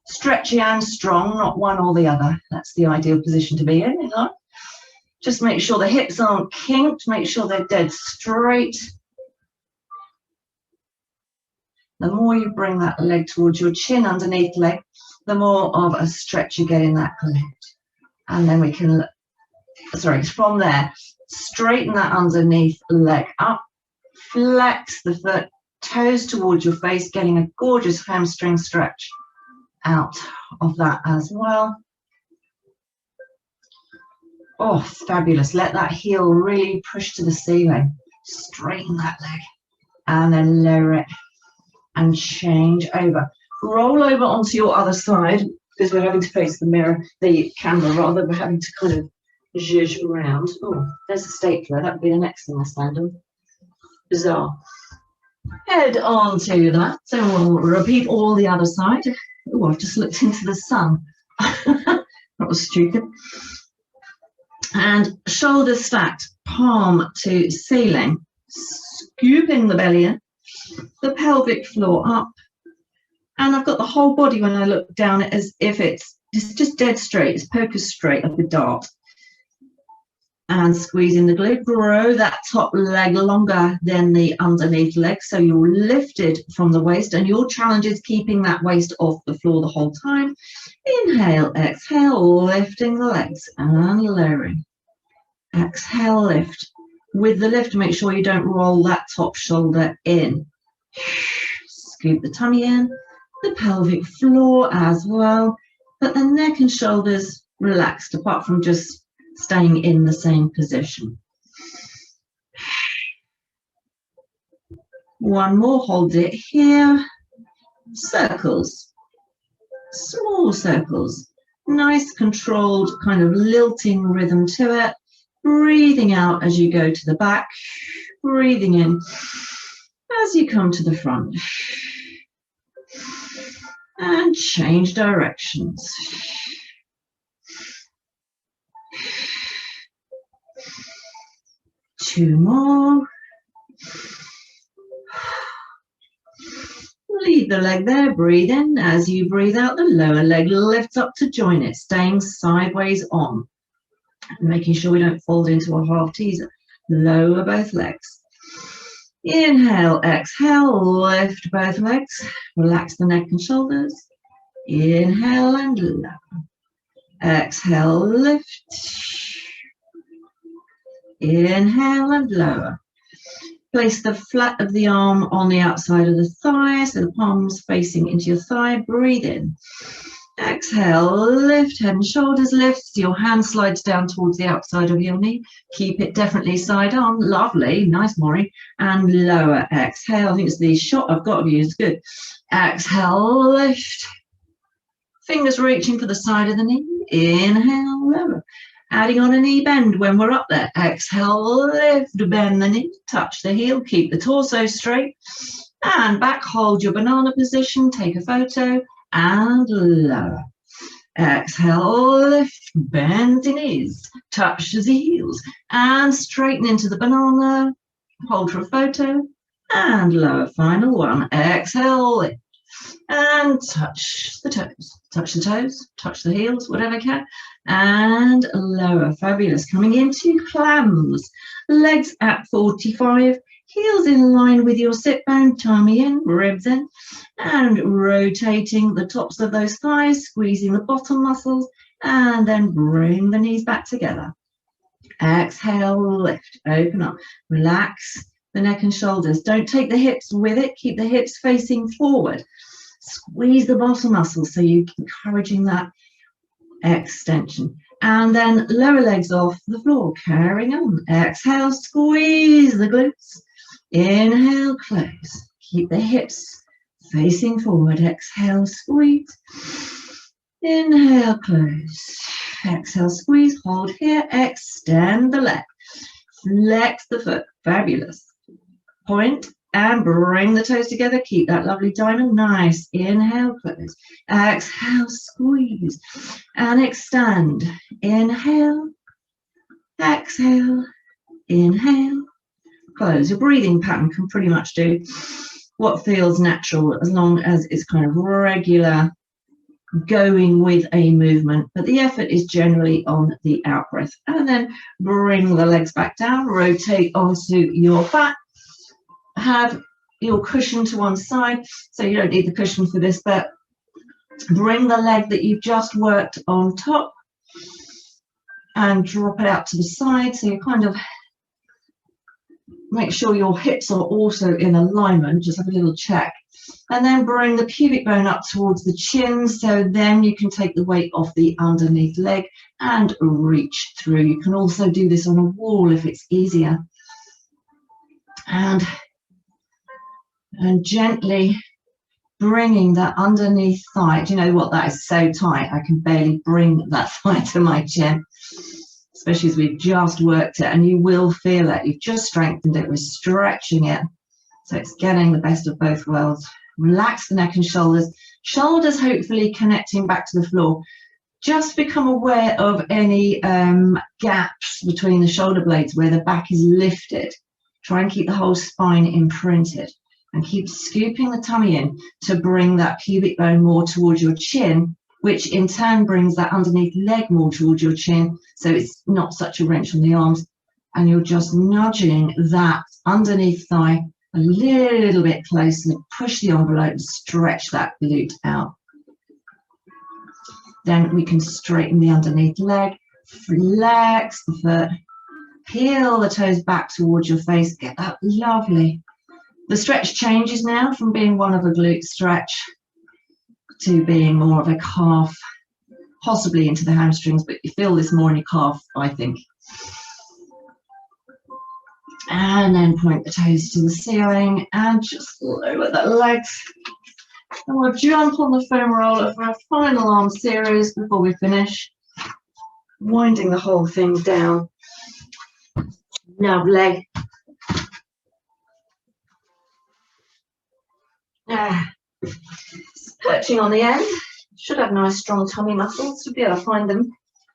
stretchy and strong, not one or the other. That's the ideal position to be in, you know? Just make sure the hips aren't kinked, make sure they're dead straight. The more you bring that leg towards your chin, underneath leg, the more of a stretch you get in that glute. And then we can, from there, straighten that underneath leg up, flex the foot, toes towards your face, getting a gorgeous hamstring stretch out of that as well. Oh, fabulous. Let that heel really push to the ceiling. Straighten that leg and then lower it and change over. Roll over onto your other side, because we're having to face the mirror, the camera rather. We're having to kind of zhuzh around. Oh, there's a stapler. That would be the next thing I stand on. Bizarre. Head on to that. So we'll repeat all the other side. Oh, I've just looked into the sun. That was stupid. And shoulders stacked, palm to ceiling, scooping the belly in, the pelvic floor up. And I've got the whole body when I look down as if it's just dead straight. It's poker straight like a dart. And squeezing the glute, grow that top leg longer than the underneath leg. So you're lifted from the waist, and your challenge is keeping that waist off the floor the whole time. Inhale, exhale, lifting the legs and lowering. Exhale, lift. With the lift, make sure you don't roll that top shoulder in. Scoop the tummy in, the pelvic floor as well, but the neck and shoulders relaxed, apart from just staying in the same position. One more, hold it here. Circles, small circles, nice controlled kind of lilting rhythm to it. Breathing out as you go to the back, breathing in as you come to the front. And change directions. Two more. Leave the leg there, breathe in. As you breathe out, the lower leg lifts up to join it, staying sideways on. Making sure we don't fold into a half teaser. Lower both legs. Inhale, exhale, lift both legs. Relax the neck and shoulders. Inhale and lower. Exhale, lift. Inhale and lower. Place the flat of the arm on the outside of the thigh, so the palms facing into your thigh. Breathe in. Exhale, lift, head and shoulders lift. Your hand slides down towards the outside of your knee. Keep it definitely side on. Lovely, nice, Maury. And lower. Exhale. I think it's the shot I've got of you. It's good. Exhale, lift. Fingers reaching for the side of the knee. Inhale, lower. Adding on a knee bend when we're up there. Exhale, lift, bend the knee, touch the heel, keep the torso straight. And back, hold your banana position, take a photo, and lower. Exhale, lift, bend the knees, touch the heels, and straighten into the banana. Hold for a photo, and lower. Final one. Exhale, lift. And touch the toes, touch the heels, whatever you can, and lower. Fabulous. Coming into clams, legs at 45, heels in line with your sit bone, tummy in, ribs in, and rotating the tops of those thighs, squeezing the bottom muscles, and then bring the knees back together. Exhale, lift, open up, relax the neck and shoulders. Don't take the hips with it, keep the hips facing forward. Squeeze the bottom muscles so you're encouraging that extension. And then lower legs off the floor, carrying on. Exhale, squeeze the glutes. Inhale, close. Keep the hips facing forward. Exhale, squeeze. Inhale, close. Exhale, squeeze. Hold here. Extend the leg. Flex the foot. Fabulous. Point. And bring the toes together. Keep that lovely diamond. Nice. Inhale, close. Exhale, squeeze. And extend. Inhale. Exhale. Inhale. Close. Your breathing pattern can pretty much do what feels natural as long as it's kind of regular, going with a movement. But the effort is generally on the out breath. And then bring the legs back down. Rotate onto your back. Have your cushion to one side, so you don't need the cushion for this, but bring the leg that you've just worked on top and drop it out to the side, so you kind of make sure your hips are also in alignment. Just have a little check, and then bring the pubic bone up towards the chin, so then you can take the weight off the underneath leg and reach through. You can also do this on a wall if it's easier. And gently bringing that underneath thigh. Do you know what? That is so tight. I can barely bring that thigh to my chin, especially as we've just worked it. And you will feel it. You've just strengthened it. We're stretching it. So it's getting the best of both worlds. Relax the neck and shoulders. Shoulders hopefully connecting back to the floor. Just become aware of any gaps between the shoulder blades where the back is lifted. Try and keep the whole spine imprinted. And keep scooping the tummy in to bring that pubic bone more towards your chin, which in turn brings that underneath leg more towards your chin, so it's not such a wrench on the arms. And you're just nudging that underneath thigh a little bit closer. Push the envelope and stretch that glute out. Then we can straighten the underneath leg, flex the foot, peel the toes back towards your face, get that lovely. The stretch changes now from being one of a glute stretch to being more of a calf, possibly into the hamstrings, but you feel this more in your calf, I think. And then point the toes to the ceiling and just lower the legs. And we'll jump on the foam roller for our final arm series before we finish. Winding the whole thing down. Lovely. Perching on the end, should have nice strong tummy muscles to be able to find them.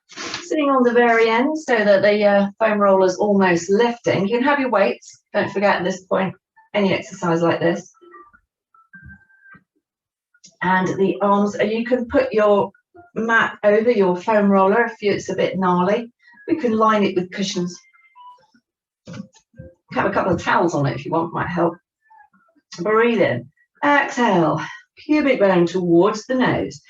Sitting on the very end so that the foam roller is almost lifting. You can have your weights, don't forget at this point, any exercise like this. And the arms, you can put your mat over your foam roller if it's a bit gnarly. We can line it with cushions. Have a couple of towels on it if you want, might help. Breathe in, exhale, pubic bone towards the nose.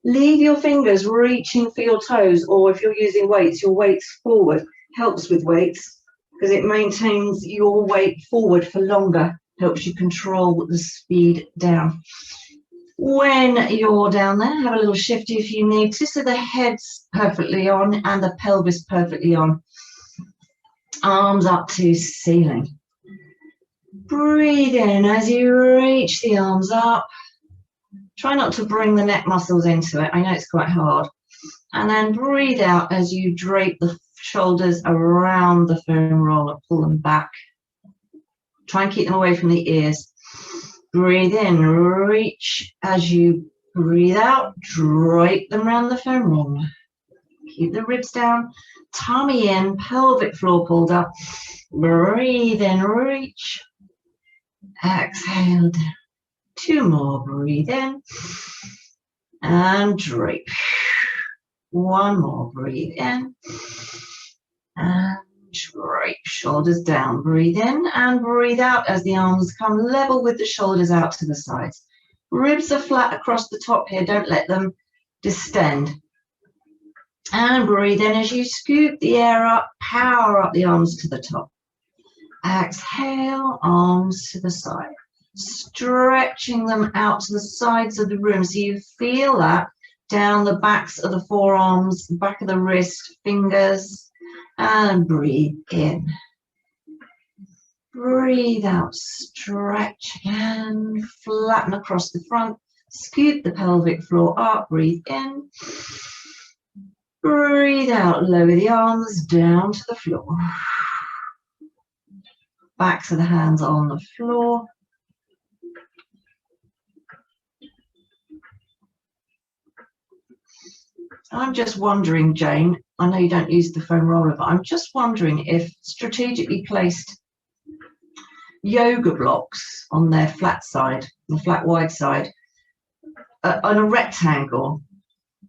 Leave your fingers reaching for your toes, or if you're using weights, your weights forward. Helps with weights because it maintains your weight forward for longer, helps you control the speed down. When you're down there, have a little shifty if you need to, so the head's perfectly on and the pelvis perfectly on. Arms up to ceiling. Breathe in as you reach the arms up. Try not to bring the neck muscles into it. I know it's quite hard. And then breathe out as you drape the shoulders around the foam roller. Pull them back. Try and keep them away from the ears. Breathe in, reach as you breathe out. Drape them around the foam roller. Keep the ribs down. Tummy in, pelvic floor pulled up. Breathe in, reach. Exhale down. 2 more, breathe in. And drape. 1 more, breathe in. And drape. Shoulders down, breathe in and breathe out as the arms come level with the shoulders out to the sides. Ribs are flat across the top here, don't let them distend. And breathe in as you scoop the air up, power up the arms to the top. Exhale, arms to the side. Stretching them out to the sides of the room so you feel that down the backs of the forearms, back of the wrist, fingers, and breathe in. Breathe out, stretch and flatten across the front. Scoot the pelvic floor up, breathe in. Breathe out, lower the arms down to the floor. Backs of the hands on the floor. I'm just wondering, Jane, I know you don't use the foam roller, but I'm just wondering if strategically placed yoga blocks on their flat side, the flat wide side, on a rectangle,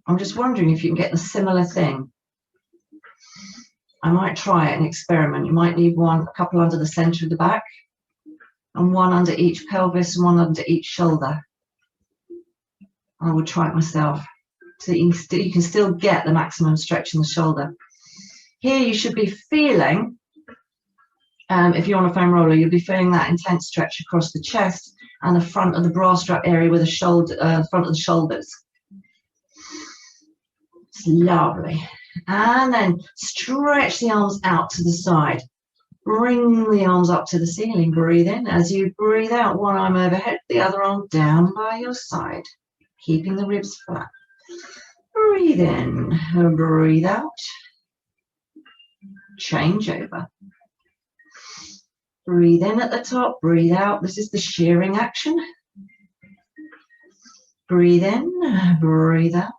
I'm just wondering if you can get the similar thing. I might try it and experiment. You might need a couple under the center of the back, and 1 under each pelvis and 1 under each shoulder. I would try it myself. So you can still get the maximum stretch in the shoulder. Here you should be feeling, if you're on a foam roller, you'll be feeling that intense stretch across the chest and the front of the bra strap area with the shoulder, front of the shoulders. It's lovely. And then stretch the arms out to the side. Bring the arms up to the ceiling. Breathe in. As you breathe out, 1 arm overhead, the other arm down by your side, keeping the ribs flat. Breathe in, breathe out, change over. Breathe in at the top, breathe out. This is the shearing action. Breathe in, breathe out.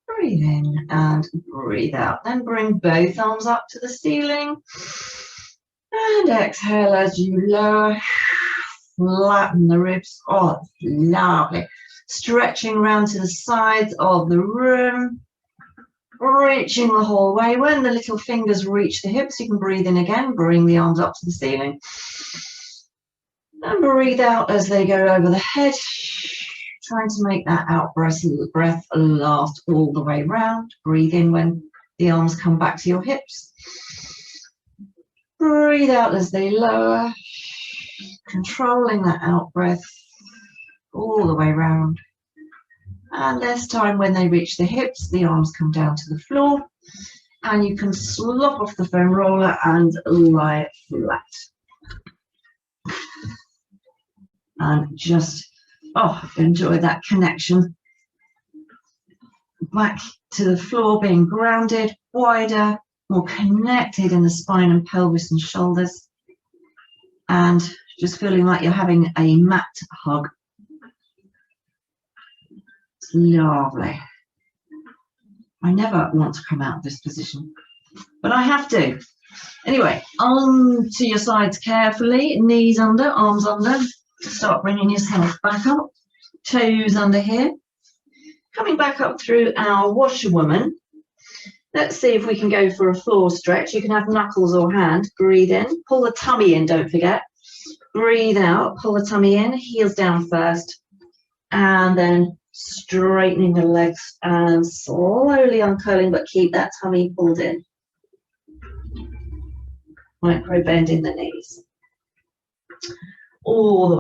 Breathe in and breathe out. Then bring both arms up to the ceiling. And exhale as you lower. Flatten the ribs. Oh, lovely. Stretching around to the sides of the room, reaching the whole way. When the little fingers reach the hips, you can breathe in again, bring the arms up to the ceiling. And breathe out as they go over the head, trying to make that out breath last all the way round. Breathe in when the arms come back to your hips. Breathe out as they lower, controlling that out breath all the way round. And this time when they reach the hips, the arms come down to the floor and you can slop off the foam roller and lie flat. And just, enjoy that connection. Back to the floor, being grounded, wider, more connected in the spine and pelvis and shoulders. And just feeling like you're having a mat hug. It's lovely. I never want to come out of this position, but I have to. Anyway, on to your sides carefully, knees under, arms under. Start bringing yourself back up, toes under here. Coming back up through our washerwoman. Let's see if we can go for a floor stretch. You can have knuckles or hand. Breathe in, pull the tummy in, don't forget. Breathe out, pull the tummy in, heels down first. And then straightening the legs and slowly uncurling, but keep that tummy pulled in. Micro bend in the knees. All the